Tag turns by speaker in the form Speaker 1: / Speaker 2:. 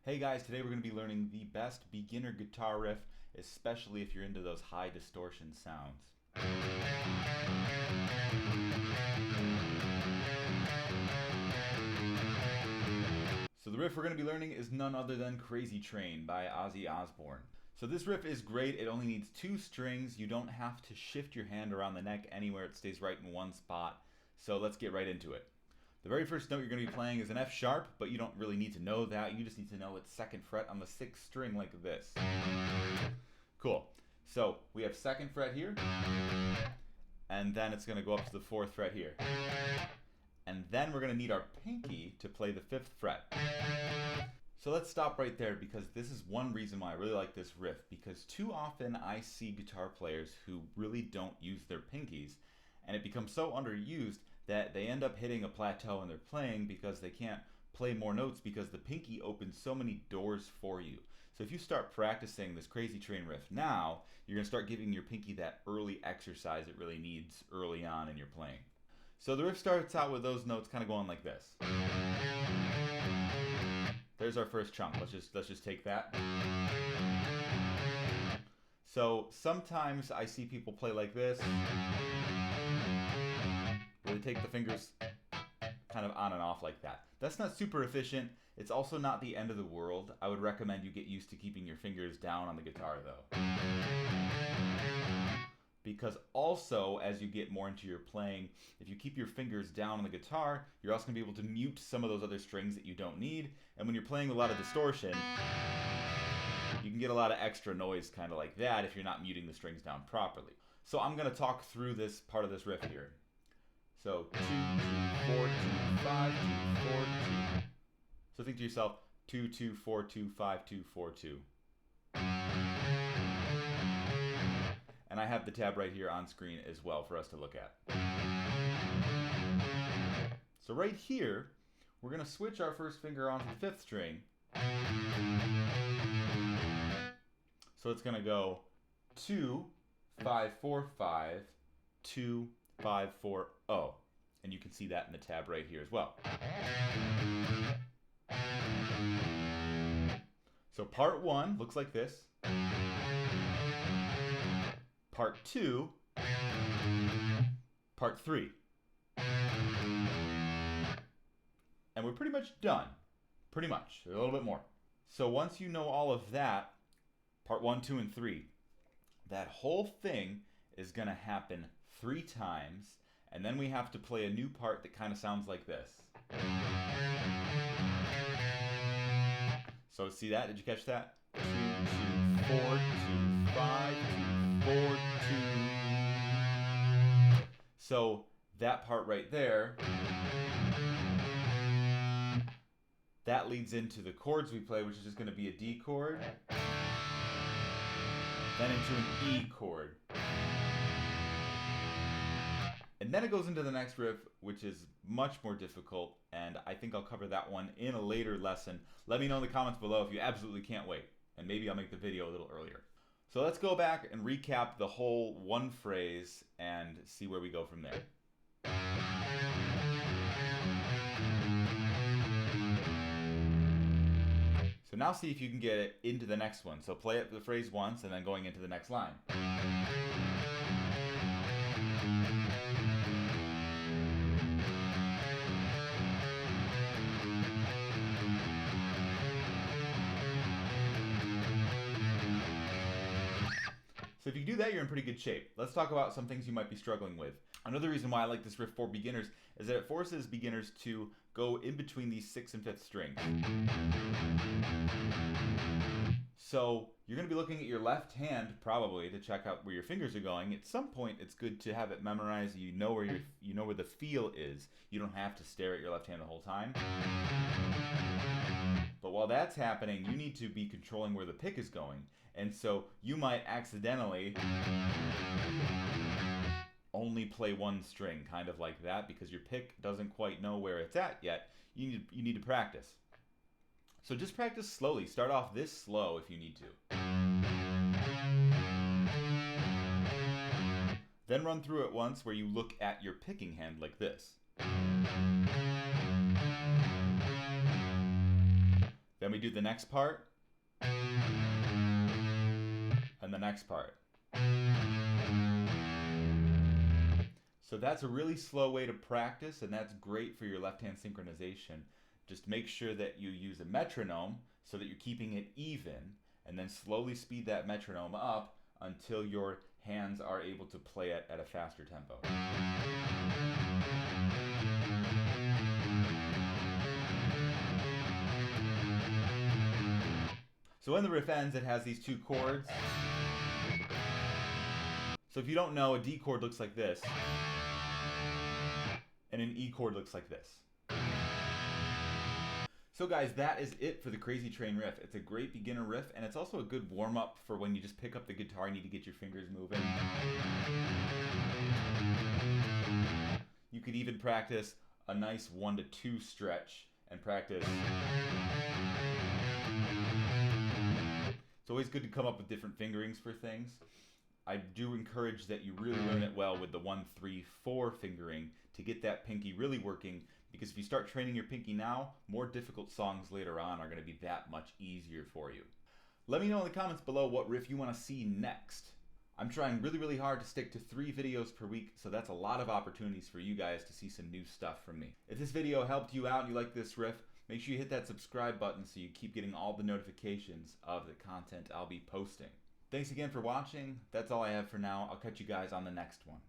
Speaker 1: Hey guys, today we're going to be learning the best beginner guitar riff, especially if you're into those high distortion sounds. So the riff we're going to be learning is none other than Crazy Train by Ozzy Osbourne. So this riff is great. It only needs 2 strings. You don't have to shift your hand around the neck anywhere. It stays right in one spot. So let's get right into it. The very first note you're going to be playing is an F sharp, but you don't really need to know that. You just need to know it's 2nd fret on the 6th string like this. Cool. So we have 2nd fret here, and then it's going to go up to the 4th fret here. And then we're going to need our pinky to play the 5th fret. So let's stop right there because this is one reason why I really like this riff, because too often I see guitar players who really don't use their pinkies, and it becomes so underused that they end up hitting a plateau in their playing because they can't play more notes because the pinky opens so many doors for you. So if you start practicing this Crazy Train riff now, you're going to start giving your pinky that early exercise it really needs early on in your playing. So the riff starts out with those notes kind of going like this. There's our first chunk. Let's just take that. So sometimes I see people play like this, where they take the fingers kind of on and off like that. That's not super efficient. It's also not the end of the world. I would recommend you get used to keeping your fingers down on the guitar though. Because also, as you get more into your playing, if you keep your fingers down on the guitar, you're also going to be able to mute some of those other strings that you don't need. And when you're playing a lot of distortion, you can get a lot of extra noise kind of like that if you're not muting the strings down properly. So I'm going to talk through this part of this riff here. So 2, 2, 4, 2, 5, 2, 4, 2. So think to yourself, 2, 2, 4, 2, 5, 2, 4, 2. And I have the tab right here on screen as well for us to look at. So right here, we're going to switch our first finger onto the 5th string. So it's going to go 2, 5, 4, 5, 2, 5, 4, 0. And you can see that in the tab right here as well. So part 1 looks like this. Part 2, part 3. And we're pretty much done. Pretty much, a little bit more. So once you know all of that, part 1, 2, and 3, that whole thing is going to happen 3 times, and then we have to play a new part that kind of sounds like this. So see that? Did you catch that? 2, 2, 4, 2, 5, 2, 4, 2. So that part right there, that leads into the chords we play, which is just going to be a D chord, then into an E chord. And then it goes into the next riff, which is much more difficult, and I think I'll cover that one in a later lesson. Let me know in the comments below if you absolutely can't wait, and maybe I'll make the video a little earlier. So let's go back and recap the whole one phrase and see where we go from there. So now see if you can get it into the next one. So play it the phrase once and then going into the next line. So if you do that, you're in pretty good shape. Let's talk about some things you might be struggling with. Another reason why I like this riff for beginners is that it forces beginners to go in between these 6th and 5th strings. So you're going to be looking at your left hand probably to check out where your fingers are going. At some point, it's good to have it memorized. You know where the feel is. You don't have to stare at your left hand the whole time. But while that's happening, you need to be controlling where the pick is going. And so you might accidentally only play one string, kind of like that, because your pick doesn't quite know where it's at yet. You need to practice. So just practice slowly. Start off this slow if you need to. Then run through it once where you look at your picking hand like this. Then we do the next part, and the next part. So that's a really slow way to practice, and that's great for your left-hand synchronization. Just make sure that you use a metronome so that you're keeping it even, and then slowly speed that metronome up until your hands are able to play it at a faster tempo. So when the riff ends, it has these two chords. So if you don't know, a D chord looks like this, and an E chord looks like this. So guys, that is it for the Crazy Train riff. It's a great beginner riff, and it's also a good warm-up for when you just pick up the guitar and need to get your fingers moving. You could even practice a nice 1 to 2 stretch and practice. It's always good to come up with different fingerings for things. I do encourage that you really learn it well with the 1, 3, 4 fingering to get that pinky really working, because if you start training your pinky now, more difficult songs later on are going to be that much easier for you. Let me know in the comments below what riff you want to see next. I'm trying really hard to stick to 3 videos per week, so that's a lot of opportunities for you guys to see some new stuff from me. If this video helped you out and you like this riff, make sure you hit that subscribe button so you keep getting all the notifications of the content I'll be posting. Thanks again for watching. That's all I have for now. I'll catch you guys on the next one.